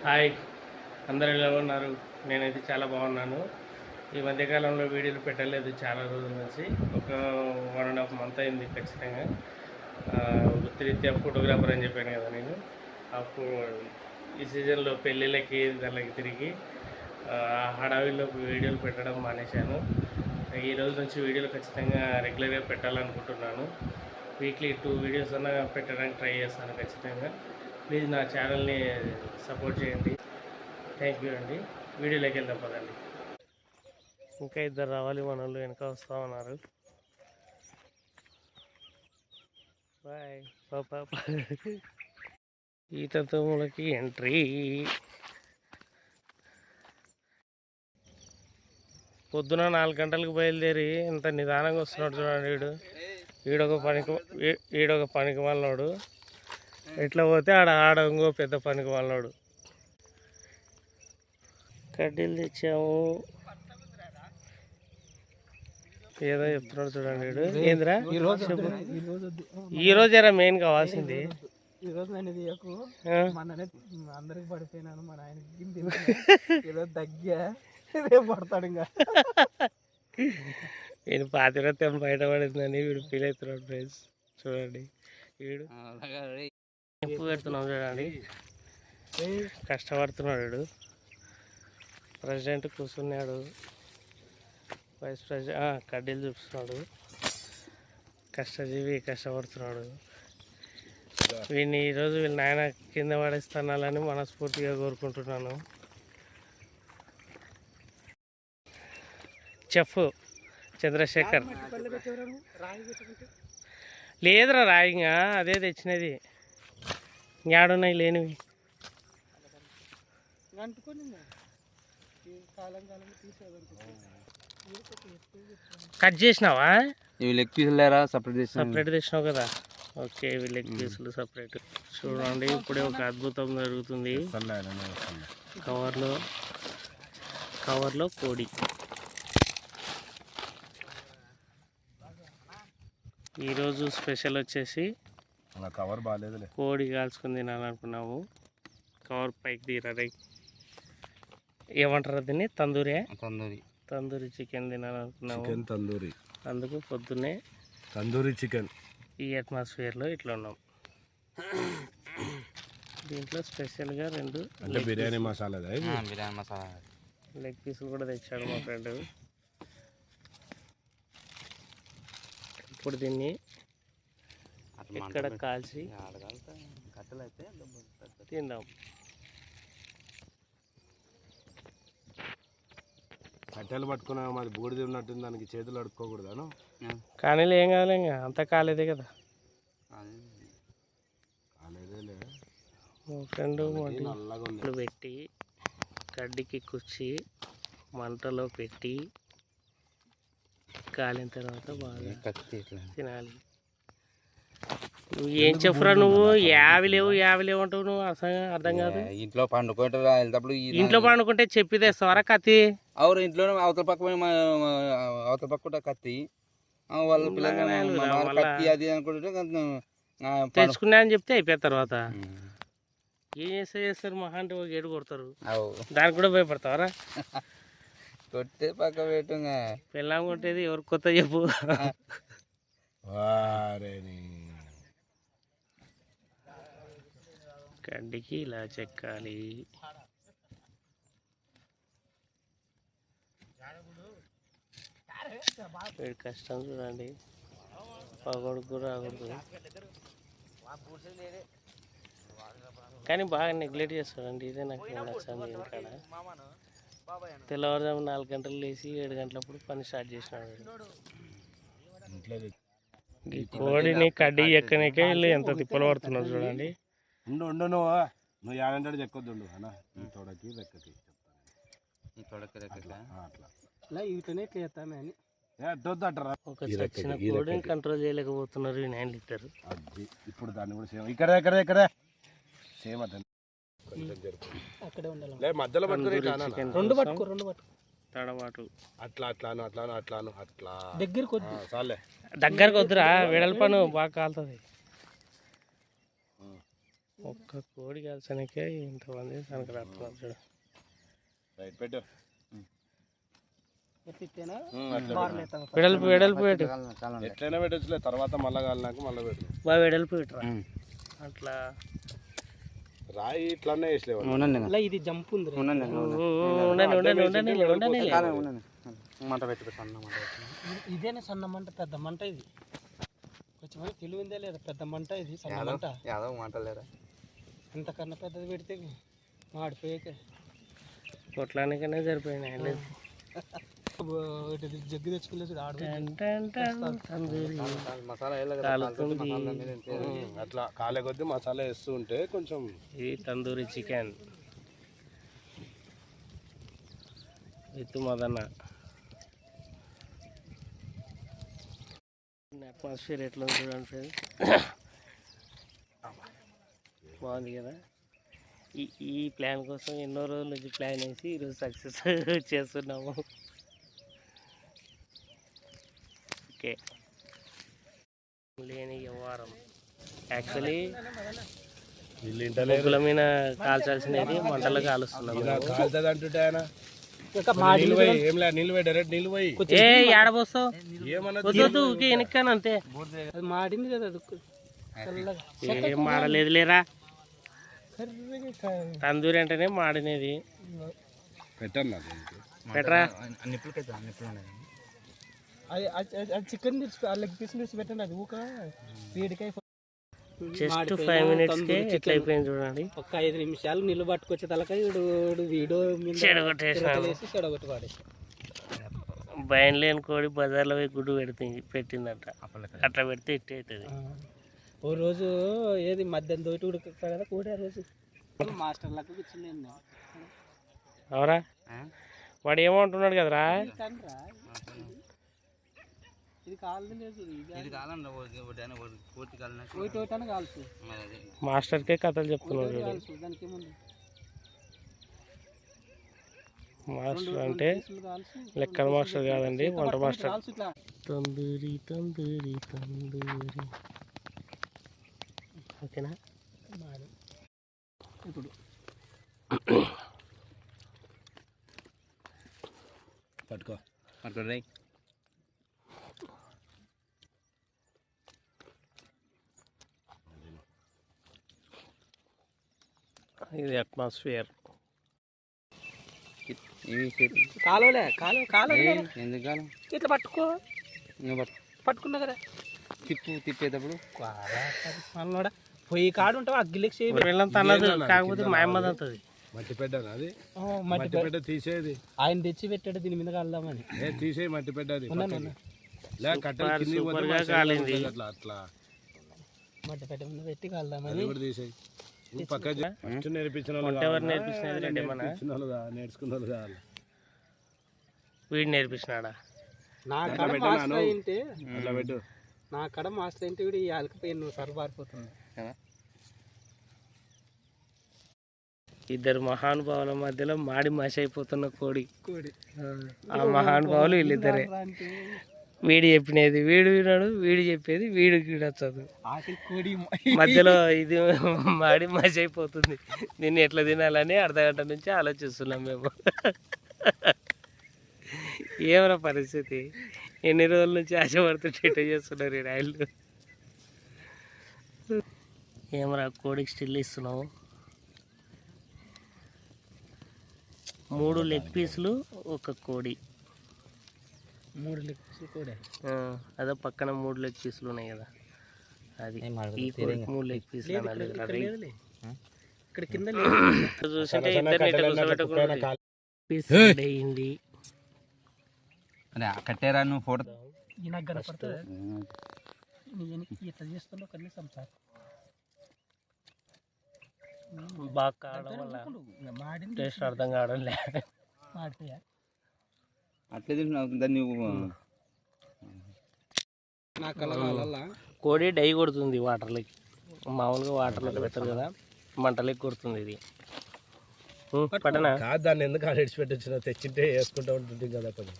Hi, అందరు ఎలా ఉన్నారు? నేనైతే చాలా బాగున్నాను. ఈ మధ్యకాలంలో వీడియోలు పెట్టలేదు, చాలా రోజుల నుంచి. ఒక 1.5 మంత్ అయింది ఖచ్చితంగా. వృత్తిరీత్యా ఫోటోగ్రాఫర్ అని చెప్పాను కదా నేను. ఈ సీజన్లో పెళ్ళిళ్ళకి దానికి తిరిగి హడావిల్లో వీడియోలు పెట్టడం మానేశాను. ఈ రోజు నుంచి వీడియోలు ఖచ్చితంగా రెగ్యులర్గా పెట్టాలనుకుంటున్నాను. వీక్లీ 2 వీడియోస్ అన్నా పెట్టడానికి ట్రై చేస్తాను ఖచ్చితంగా. ప్లీజ్ నా ఛానల్ని సపోర్ట్ చేయండి. థ్యాంక్ యూ అండి. వీడియోలోకి వెళ్దాం పదండి. ఇంకా ఇద్దరు రావాలి, మన వాళ్ళు వెనక వస్తూ ఉన్నారు. బాయ్ పాపా. ఈత తోములకి ఎంట్రీ. పొద్దున 4 గంటలకు బయలుదేరి ఇంత నిదానంగా వస్తున్నాడు చూడండి. ఈడొక పనికి వాళ్ళోడు. ఎట్లా పోతే ఆడ ఇంకో పెద్ద పనికి వాళ్ళోడు. కడ్డీలు తెచ్చాము. ఏదో చెప్తున్నాడు చూడండి వీడు. ఏందిరా ఈ రోజేరా మెయిన్ కావాల్సింది. ఈరోజు నేను అందరికి పడిపోయినాను. మన ఆయనకి ఈరోజు తగ్గా రేపు పడతాడు. ఇంకా నేను పాతిరత్యం బయటపడిందని వీడు ఫీల్ అవుతున్నాడు ఫ్రెండ్స్. చూడండి వీడు చెప్పు పెడుతున్నాం చూడండి. కష్టపడుతున్నాడు వీడు. ప్రెసిడెంట్ కూర్చున్నాడు, వైస్ ప్రెసిడెంట్ కడ్డీలు చూపిస్తున్నాడు. కష్టజీవి, కష్టపడుతున్నాడు. వీడిని ఈరోజు వీళ్ళ నాయన కింద పడేస్తానాలని మనస్ఫూర్తిగా కోరుకుంటున్నాను. చెఫ్ చంద్రశేఖర్. లేదురా రాయిగా అదే తెచ్చినది. యాడున్నాయి లేనివి. కట్ చేసినావా? ఇవి లెగ్ పీసులు లేరా? సపరేట్ తెచ్చినావు కదా. ఓకే, ఇవి లెగ్ పీసులు సపరేట్. చూడండి ఇప్పుడే ఒక అద్భుతం జరుగుతుంది. కవర్లో కోడి. ఈరోజు స్పెషల్ వచ్చేసి కవర్ బాగాలేదు, కోడి కాల్చుకుని తినాలనుకున్నాము. కవర్ పైకి తీరాలి. ఏమంటారు దీన్ని? తందూరి చికెన్ తినాలనుకున్నాము. అందుకు పొద్దున్నే తందూరి చికెన్ ఈ అట్మాస్ఫియర్లో ఇట్లా ఉన్నాం. దీంట్లో స్పెషల్గా 2 బిర్యానీ మసాలా లెగ్ పీసులు కూడా తెచ్చాడు మా ఫ్రెండ్. ఇప్పుడు దీన్ని ఎక్కడ కాల్చి తిందాం. కట్టెలు పట్టుకున్నా మాది బూడిది ఉన్నట్టుంది, దానికి చేతులు అడుక్కోకూడదాను. కానీ ఏం కాదు, ఇంకా అంతా కాలేదే కదా. మా ఫ్రెండ్ ఇప్పుడు పెట్టి కడ్డీకి కుచ్చి మంటలో పెట్టి కాలిన తర్వాత బాగా తినాలి. నువ్వు ఏం చెప్పురా? నువ్వు యావి లేవు అంటావు నువ్వు. అర్థం కాదు. ఇంట్లో పండుకుంటే ఇంట్లో పండుకుంటే చెప్పిదేస్తావరా కత్తి? అవును, ఇంట్లో అవతల పక్క కత్తి వాళ్ళ పిల్లలు కత్తి అది అనుకుంటే తెచ్చుకున్నా అని చెప్తే అయిపోయిన తర్వాత ఏం చేస్తారు? మహా అంటే ఒక ఏడు కొడతారు. దానికి కూడా భయపడతావరా? కొట్టే పక్క పెట్టు. పెళ్ళాం కొట్టేది ఎవరు కొత్త చెప్పు. కడ్డీకి ఇలా చెక్కాలి. వీడి కష్టం చూడండి. పగొడుకు రాకూడదు కానీ బాగా నెగ్లెక్ట్ చేస్తాడండి. ఇదే నాకు నచ్చింది. ఇక్కడ తెల్లవారుజాము 4 గంటలు లేచి 7 గంటలప్పుడు పని స్టార్ట్ చేసినాడు. ఈ కోడిని కడ్డీ ఎక్కనికే వీళ్ళు ఎంత తిప్పలు పడుతున్నారు చూడండి. నువ్వు ఏడంటాడు చెక్కొద్దు అన్న. ఒక చచ్చిన కోడిని కంట్రోల్ చేయలేకపోతున్నారు ఈ 9 లీటర్. ఇప్పుడు దాన్ని కూడా సేమ్ ఇక్కడ సేమ్ మధ్యలో తడబాటు అట్లా దగ్గరకు వద్దురా, వెడల్పను బాగా కాలుతుంది. ఒక్క కోడి కలిసానికే ఇంతమంది తనకు రాస్తున్నారు చూడు. రైట్ పెట్టు. వెడల్పు వెడల్పు పెట్టు, ఎట్లయినా పెట్టచ్చులే, తర్వాత మళ్ళా కాలినాక మళ్ళీ పెట్టు. బాగా వెడల్పు పెట్టురా. అట్లా రాయి ఇట్లానే వేసలేవు. ఇది జంప్ ఉంది ఉండండి ఉండండి ఉండండి ఉండండి. మంట పెట్టి ఇదేనా సన్న మంట పెద్ద మంట ఇది కొంచెం తెలివిందే లేదా పెద్ద మంట ఇది సన్న మంట యాదవ మంట లేదా అంతకన్నా పెద్దది పెడితే మాడిపోయాక కొట్లానికనే సరిపోయినాయి. జగ్గు తెచ్చుకోలేదు కాలుతుంది. అట్లా కాలే కొద్దీ మసాలా వేస్తూ ఉంటే కొంచెం. ఇది tandoori chicken with Madanna. Atmosphere ఎట్లా ఉంది చూడండి ఫ్రెండ్స్, బాగుంది కదా. ఈ ప్లాన్ కోసం ఎన్నో రోజుల నుంచి ప్లాన్ వేసి ఈరోజు సక్సెస్ చేస్తున్నాము. ఓకే, లేని వ్యవహారం. యాక్చువల్లీ ముగ్గుల మీద కాల్చాల్సినది మంటలు కాలుస్తున్నాము. కాలుతుంది అంటుంటే ఆయన ఏం లేదు, నిలువై డైరెక్ట్ నిలువై. ఏ ఏడబోస్తావు వద్దు వెనక్కాను అంతే. మాడింది కదా ఏం మాడలేదు లేరా, తందూరి అంటేనే మాడినది. పెట్టన్నా పెట్టరా చికెన్ లెగ్ పీస్ తీసి పెట్టండి. అది ఊక వేడికాయ జస్ట్ 5 minutes ఎట్లా అయిపోయింది చూడండి. ఒక 5 నిమిషాలు నీళ్ళు పట్టుకొచ్చే తలకాయ వీడియో చెడగొట్టేసాను. చెడగొట్టి వాడేసి భయం లేని కోడి బజార్లో పోయి గుడ్డు పెట్టిందంట. అట్లా పెడితే ఇట్టే అవుతుంది. ఓ రోజు ఏది మధ్యాహ్నం దోటి ఉడుకుతా కదా కోడి. ఆ రోజు మాస్టర్ లకు కూర్చుని అవురా, వాడు ఏమంటున్నాడు కదరా, ఇది కాలేదు లేదు, ఇది కాలండి కాల్సు మాస్టర్కే కథలు చెప్తున్నాడు. దానికి ఏముంది, మాస్టర్ అంటే లెక్కల మాస్టర్ కాదండి, వంట మాస్టర్. తందూరి తందూరి తందూరి. ఓకేనా. ఇప్పుడు పట్టుకో పట్టుకోండి. ఇది అట్మాస్ఫియర్. కాలువలే కాలువ ఎందుకు కాలం ఇట్లా పట్టుకో, పట్టుకున్నా కదా తిప్పేటప్పుడు పొయ్యి కాడు ఉంటావు అగ్గిలేకి తనదు, కాకపోతే మా అమ్మది అవుతుంది. మట్టి పెట్టాను అది, మట్టి పెట్ట తీసేది ఆయన తెచ్చి పెట్టాడు దీని మీద కాల్దామని. తీసేయి మట్టి పెట్టాది అట్లా అట్లా మట్టి పెట్ట మీద పెట్టి కాల్దామని తీసేయి. నేర్పించిన నేర్చుకున్న వాళ్ళు కావాలి. వీడు నేర్పించినాడా? నా కడ మాస్టర్ అయింటే నా కడ మాస్టర్ అయింటే వీడు ఆలకపోయి ఎన్నో సార్లు పారిపోతుంది కదా. ఇద్దరు మహానుభావుల మధ్యలో మాడి మసి అయిపోతున్న కోడి. ఆ మహానుభావులు వీళ్ళిద్దరే. వీడు చెప్పినది వీడు విన్నాడు, వీడు చెప్పేది వీడు వినొచ్చదు. మధ్యలో ఇది మాడి మసి అయిపోతుంది. దీన్ని ఎట్లా తినాలని అర్ధగంట నుంచి ఆలోచిస్తున్నాం మేము. ఏమైనా పరిస్థితి, ఎన్ని రోజుల నుంచి ఆశపడుతుంటే ఇట్లా చేస్తున్నారు ఈ రాయలు. ఏమరా కోడికి స్టిల్ ఇస్తున్నావు? 3 లెగ్ పీసులు ఒక కోడి. 3 లెగ్ పీసులు కోడి. అదే పక్కన 3 లెగ్ పీసులు ఉన్నాయి కదా, అది ఈ కోడి 3 లెగ్ పీసులు అనాలి. ఇక్కడ కింద చూసింటే పీస్ అయింది. కట్టారా నువ్వు ఫోటో నాకు కనపడుతుంది. ఇట్లా చేస్తుండో కనీసం సార్ బాగా కావడం వల్ల టేస్ట్ అర్థం కావడం లే. అట్లే దాన్ని కోడి డై కొడుతుంది వాటర్లోకి. మామూలుగా వాటర్లోకి పెడతారు కదా, మంటలోకి కొడుతుంది ఇది. పట్టనా దాన్ని ఎందుకు ఆడ ఇడిచిపెట్టొచ్చిన, తెచ్చింటే వేసుకుంటూ ఉంటుంది కదా. కొంచెం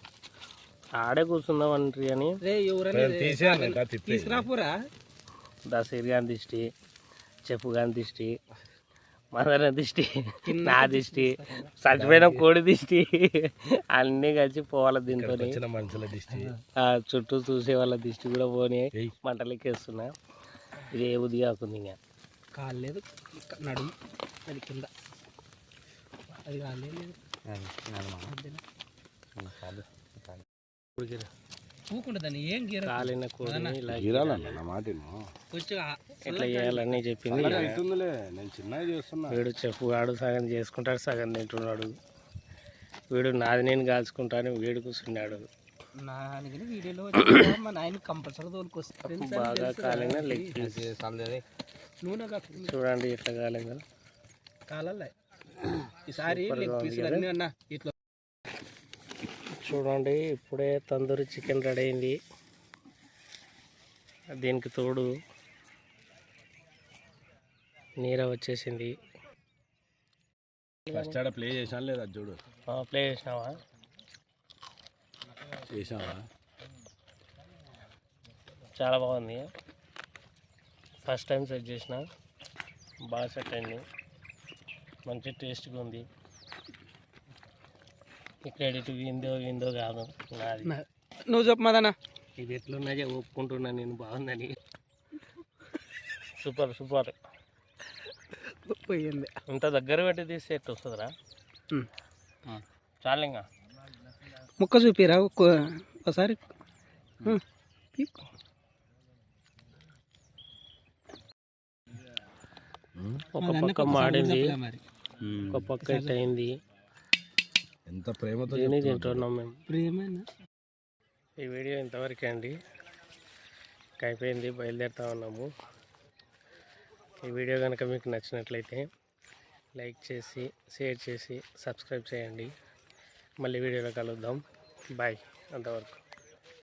ఆడే కూర్చుందాం అంటారు కానీ తీసుకురాపురా దసరిగా దిష్టి చెప్పు కానీ దిష్టి, మదన దిష్టి, నా దిష్టి, చచ్చిపోయిన కోడి దిష్టి అన్నీ కలిసి పోవాలి దీంతో. వచ్చిన మనుషుల దిష్టి, చుట్టూ చూసే వాళ్ళ దిష్టి కూడా పోనీ మంటలెక్కేస్తున్నా. ఇది ఏ బుద్ధి కాకుండా ఇంకా కాలేదు నడుము అది కింద అది కాలేదు పూకుంటుందని ఏం గీర కాలిన కోడిని ఇలా నా మాట విను. కొంచెం ఇట్లా చేయాలని చెప్పింది. అవుతుందిలే, నేను చిన్నగా చేస్తున్నా. వీడు చెప్పుగాడు సగం చేసుకుంటాడు, సగం తింటున్నాడు. వీడు నాది నేను కాల్చుకుంటాను, వీడు కూర్చున్నాడు. నాన్నకి వీడియోలో మా నాయన కంపల్సరీ తోలుకొస్తుంది. బాగా కాలిన లెగ్ పీస్ నూనె చూడండి ఎట్లా కాలిందో. కాలలే ఈసారి లెగ్ పీసులు అన్నీ అన్న ఇట్లా చూడండి ఇప్పుడే తందూరి చికెన్ రెడీ అయింది. దీనికి తోడు నీర వచ్చేసింది. ఫస్ట్ ఆడ ప్లే చేసాను లేదా చూడు. ప్లే చేసినావా? చేసావా? చాలా బాగుంది. ఫస్ట్ టైం సెట్ చేసిన, బాగా సెట్ అయింది, మంచి టేస్ట్గా ఉంది. ఈ క్రెడిట్ విందో కాదు నాది. నువ్వు చెప్పు మదన. ఇది ఎట్లున్నాయో ఒప్పుకుంటున్నా నేను, బాగుందని. Super super. పోయింది ఇంత దగ్గర పెట్టి తీస్తే ఎట్టు వస్తుందిరా? చాలు ఇంకా ముక్క చూపిరా ఒకసారి. ఒక పక్క మాడింది, ఒక పక్క ఇట్ అయింది. ఎంత ప్రేమతో తింటున్నాం మేము. ప్రేమేనా? ఈ వీడియో ఇంతవరకే అండి, అయిపోయింది, బయలుదేరుతా ఉన్నాము. ఈ వీడియో కనుక మీకు నచ్చినట్లయితే లైక్ చేసి, షేర్ చేసి, సబ్స్క్రైబ్ చేయండి. మళ్ళీ వీడియోలో కలుద్దాం. బాయ్. అంతవరకు.